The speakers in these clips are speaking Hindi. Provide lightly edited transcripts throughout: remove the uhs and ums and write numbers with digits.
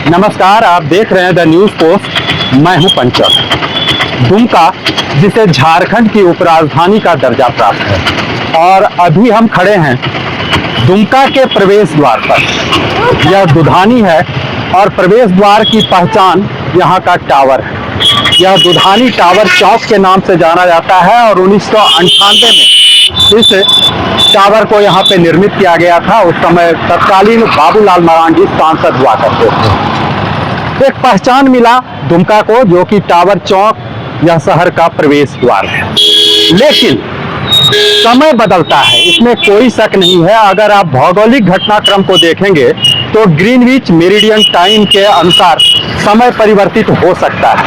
नमस्कार, आप देख रहे हैं द न्यूज पोस्ट। मैं हूं पंचम। दुमका, जिसे झारखंड की उपराजधानी का दर्जा प्राप्त है, और अभी हम खड़े हैं दुमका के प्रवेश द्वार पर। यह दुधानी है और प्रवेश द्वार की पहचान यहाँ का टावर है। यह दुधानी टावर चौक के नाम से जाना जाता है और 1998 में इस टावर को यहाँ पे निर्मित किया गया था। उस समय तत्कालीन बाबूलाल मरांडी सांसद हुआ करते थे। एक पहचान मिला दुमका को, जो कि टावर चौक यह शहर का प्रवेश द्वार है। लेकिन समय बदलता है, इसमें कोई शक नहीं है। अगर आप भौगोलिक घटनाक्रम को देखेंगे तो ग्रीनविच मेरिडियन टाइम के अनुसार समय परिवर्तित हो सकता है,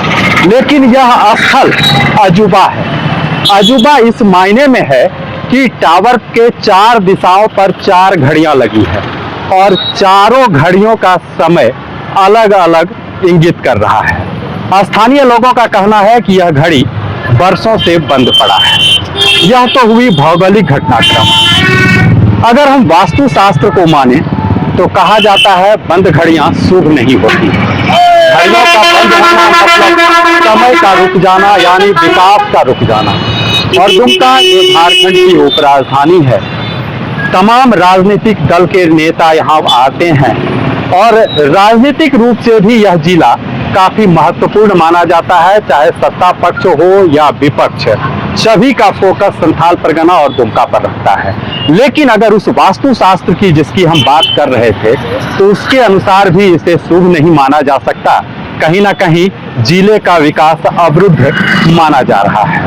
लेकिन यह स्थल अजूबा है। अजूबा इस मायने में है कि टावर के 4 दिशाओं पर 4 घड़ियां लगी है और चारों घड़ियों का समय अलग अलग इंगित कर रहा है। स्थानीय लोगों का कहना है कि यह घड़ी वर्षों से बंद पड़ा है। यह तो हुई भौगोलिक घटनाक्रम। अगर हम वास्तुशास्त्र को माने तो कहा जाता है बंद घड़ियां शुभ नहीं होती। घड़ियों का बंद होना मतलब समय का रुक जाना, यानी विकास का रुक जाना। और दुमका जो झारखंड की उपराजधानी है, तमाम राजनीतिक दल के नेता यहाँ आते हैं और राजनीतिक रूप से भी यह जिला काफी महत्वपूर्ण माना जाता है। चाहे सत्ता पक्ष हो या विपक्ष, सभी का फोकस संथाल परगना और दुमका पर रहता है। लेकिन अगर उस वास्तुशास्त्र की जिसकी हम बात कर रहे थे, तो उसके अनुसार भी इसे शुभ नहीं माना जा सकता। कहीं ना कहीं जिले का विकास अवरुद्ध माना जा रहा है।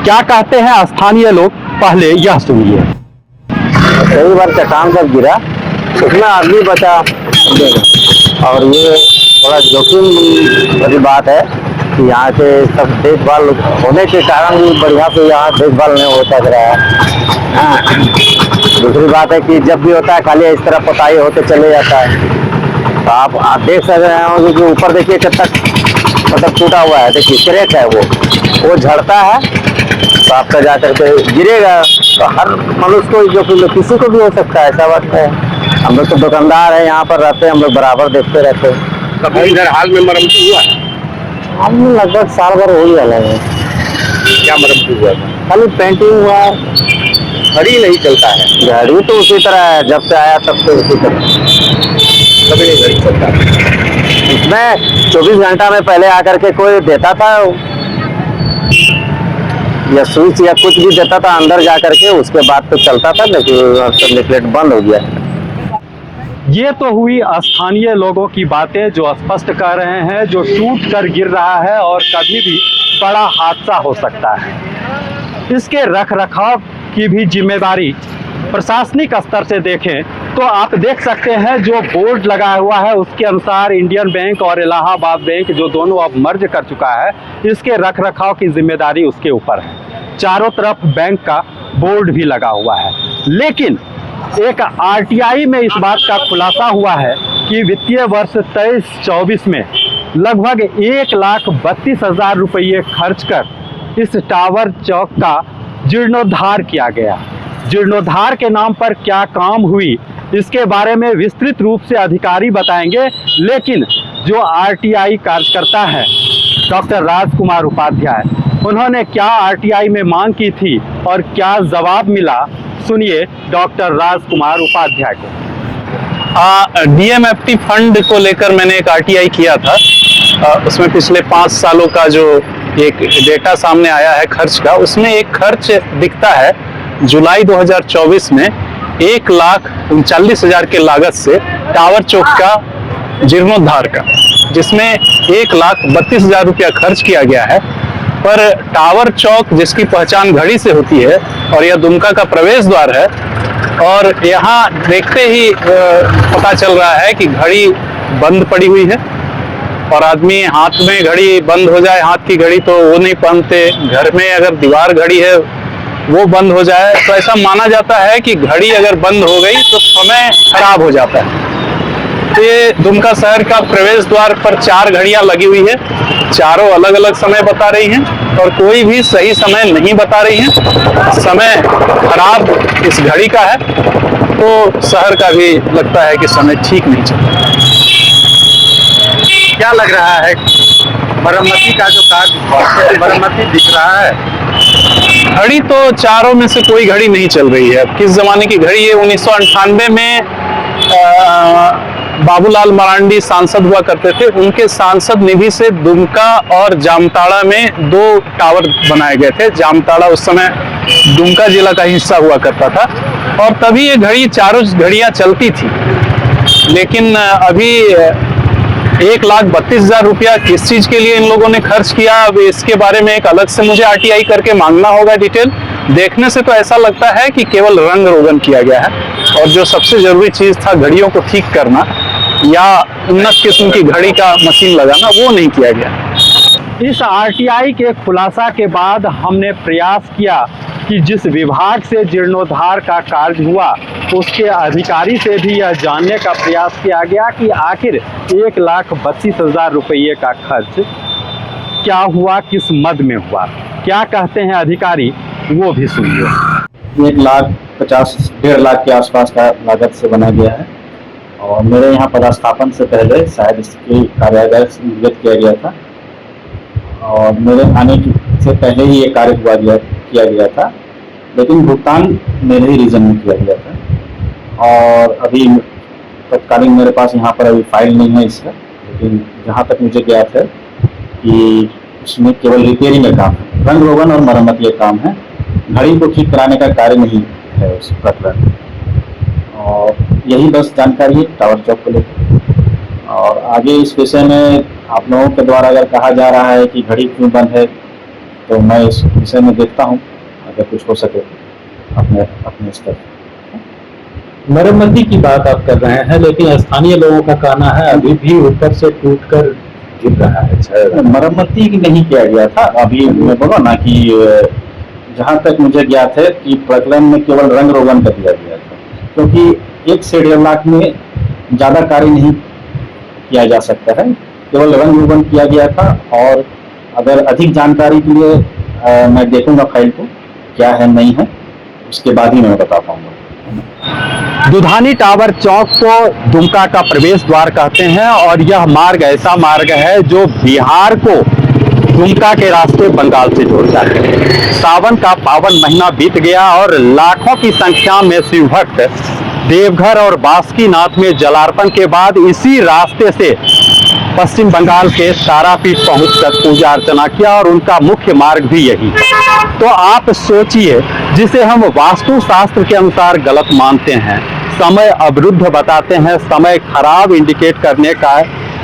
क्या कहते हैं स्थानीय लोग, पहले यह सुनिए। कई बार चट्टान जब गिरा उसमें आदमी बचा, और ये थोड़ा जोखिम भरी बात है कि यहाँ के सब देखभाल होने के कारण भी बढ़िया से यहाँ देखभाल नहीं हो सक रहा है। दूसरी बात है कि जब भी होता है खाली इस तरह पोताई होते चले जाता है। तो आप देख सक रहे होंगे कि ऊपर देखिए कब तक मतलब टूटा हुआ है, देखिए क्रैक है, वो झड़ता है तो आपका जा करके गिरेगा। तो हर मनुष्य को जो किसी को भी हो सकता है, ऐसा बात है। हम लोग तो दुकानदार है, यहाँ पर रहते हैं, हम लोग बराबर देखते रहते हैं। कभी इधर हाल में मरम्मत हुआ है? हम लगभग साल भर हो गया है। क्या मरम्मत हुआ था? खाली पेंटिंग हुआ, घड़ी नहीं चलता है। घड़ी तो उसी तरह है, जब से आया तब से उसी तरह। कभी नहीं घड़ी चलता। इसमें 24 घंटा में पहले आकर के कोई देता था या स्विच या कुछ भी देता था अंदर जा करके, उसके बाद तो चलता था, लेकिन नेटलेट बंद हो गया। ये तो हुई स्थानीय लोगों की बातें जो स्पष्ट कह रहे हैं जो टूट कर गिर रहा है और कभी भी बड़ा हादसा हो सकता है। इसके रख रखाव की भी जिम्मेदारी प्रशासनिक स्तर से देखें तो आप देख सकते हैं जो बोर्ड लगा हुआ है उसके अनुसार इंडियन बैंक और इलाहाबाद बैंक, जो दोनों अब मर्ज कर चुका है, इसके रख रखाव की जिम्मेदारी उसके ऊपर है। चारों तरफ बैंक का बोर्ड भी लगा हुआ है। लेकिन एक आरटीआई में इस बात का खुलासा हुआ है कि वित्तीय वर्ष 23-24 में लगभग 1,32,000 रुपये खर्च कर इस टावर चौक का जीर्णोद्धार किया गया। जीर्णोद्धार के नाम पर क्या काम हुई, इसके बारे में विस्तृत रूप से अधिकारी बताएंगे। लेकिन जो आरटीआई कार्यकर्ता है डॉक्टर राजकुमार उपाध्याय, उन्होंने क्या आरटीआई में मांग की थी और क्या जवाब मिला, सुनिए डॉक्टर राजकुमार उपाध्याय को। डीएमएफटी फंड को लेकर मैंने एक आरटीआई किया था। उसमें पिछले 5 सालों का जो एक डेटा सामने आया है खर्च का, उसमें एक खर्च दिखता है जुलाई 2024 में 1,39,000 के लागत से टावर चौक का जीर्णोद्धार का, जिसमें 1,32,000 रुपया खर्च किया गया है। पर टावर चौक जिसकी पहचान घड़ी से होती है और यह दुमका का प्रवेश द्वार है, और यहाँ देखते ही पता चल रहा है कि घड़ी बंद पड़ी हुई है। और आदमी हाथ में घड़ी बंद हो जाए, हाथ की घड़ी तो वो नहीं पहनते, घर में अगर दीवार घड़ी है वो बंद हो जाए तो ऐसा माना जाता है कि घड़ी अगर बंद हो गई तो समय खराब हो जाता है। ये दुमका शहर का प्रवेश द्वार पर 4 घड़ियां लगी हुई है, चारों अलग अलग समय बता रही हैं और कोई भी सही समय नहीं बता रही हैं। समय खराब इस घड़ी का है, तो शहर का भी लगता है कि समय ठीक नहीं चल रहा है। क्या लग रहा है, मरम्मती का जो कार्य, मरम्मती दिख रहा है? घड़ी तो चारों में से कोई घड़ी नहीं चल रही है। किस जमाने की घड़ी है? 1998 में बाबूलाल मरांडी सांसद हुआ करते थे, उनके सांसद निधि से दुमका और जामताड़ा में 2 टावर बनाए गए थे। जामताड़ा उस समय दुमका जिला का हिस्सा हुआ करता था और तभी ये घड़ी, चारों घड़ियां चलती थी। लेकिन अभी 1,32,000 रुपया किस चीज के लिए इन लोगों ने खर्च किया, अब इसके बारे में एक अलग से मुझे आरटीआई करके मांगना होगा डिटेल। देखने से तो ऐसा लगता है कि केवल रंग रोगन किया गया है और जो सबसे जरूरी चीज था घड़ियों को ठीक करना या उन्नत किस्म की घड़ी का मशीन लगाना, वो नहीं किया गया। इस आरटीआई के खुलासा के बाद हमने प्रयास किया कि जिस विभाग से जीर्णोद्धार का कार्य हुआ उसके अधिकारी से भी यह जानने का प्रयास किया गया कि आखिर 1,32,000 रुपये का खर्च क्या हुआ, किस मद में हुआ, क्या कहते हैं अधिकारी, वो भी सुनिए। 1,50,000 1,50,000 के आसपास का लागत से बना गया है और मेरे यहाँ पदस्थापन से पहले शायद इसकी कार्यालय निर्गत किया गया था और मेरे आने से पहले ही ये कार्य किया गया था, लेकिन भुगतान मेरे ही रीजन में किया गया था और अभी तत्कालीन मेरे पास यहाँ पर अभी फाइल नहीं है इसका, लेकिन जहाँ तक मुझे ज्ञात है कि उसमें केवल रिपेयरिंग का काम है, रंग रोगन और मरम्मत ये काम है, घड़ी को ठीक कराने का कार्य नहीं है उस प्रकरण। और यही बस जानकारी है टावर चौक को लेकर। और आगे इस विषय में आप लोगों के द्वारा अगर कहा जा रहा है कि घड़ी क्यों बंद है, तो मैं इस विषय में देखता हूँ अगर कुछ हो सके अपने स्तर पर। मरम्मती की बात आप कर रहे हैं, लेकिन स्थानीय लोगों का कहना है अभी भी ऊपर से टूटकर गिर रहा है। मरम्मती नहीं किया गया था, अभी मैं बोला ना कि जहाँ तक मुझे ज्ञात है कि प्रकरण में केवल रंग रोगन कर दिया गया था, क्योंकि 1 से 1.5 लाख में ज़्यादा कार्य नहीं किया जा सकता है, केवल रंग रोगन किया गया था। और अगर अधिक जानकारी के लिए मैं देखूंगा फाइल को क्या है नहीं है, उसके बाद ही मैं बता पाऊंगा। दुधानी टावर चौक को दुमका का प्रवेश द्वार कहते हैं और यह मार्ग ऐसा मार्ग है जो बिहार को दुमका के रास्ते बंगाल से जोड़ता है। सावन का पावन महीना बीत गया और लाखों की संख्या में शिव भक्त देवघर और बासुकीनाथ में जलार्पण के बाद इसी रास्ते से पश्चिम बंगाल के तारापीठ पहुंचकर पूजा अर्चना किया और उनका मुख्य मार्ग भी यही है। तो आप सोचिए, जिसे हम वास्तु शास्त्र के अनुसार गलत मानते हैं, समय अवरुद्ध बताते हैं, समय खराब इंडिकेट करने का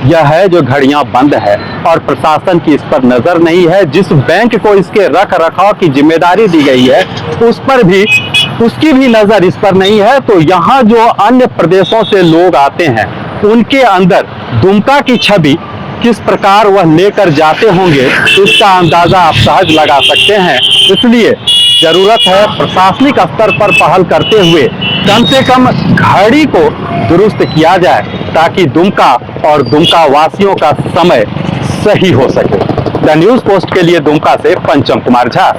यह है जो घड़ियां बंद है और प्रशासन की इस पर नजर नहीं है। जिस बैंक को इसके रख रखाव की जिम्मेदारी दी गई है उस पर भी उसकी भी नजर इस पर नहीं है। तो यहाँ जो अन्य प्रदेशों से लोग आते हैं उनके अंदर दुमका की छवि किस प्रकार वह लेकर जाते होंगे, इसका अंदाजा आप सहज लगा सकते हैं। इसलिए जरूरत है प्रशासनिक स्तर पर पहल करते हुए कम से कम घड़ी को दुरुस्त किया जाए ताकि दुमका और दुमका वासियों का समय सही हो सके। द न्यूज़ पोस्ट के लिए दुमका से पंचम कुमार झा।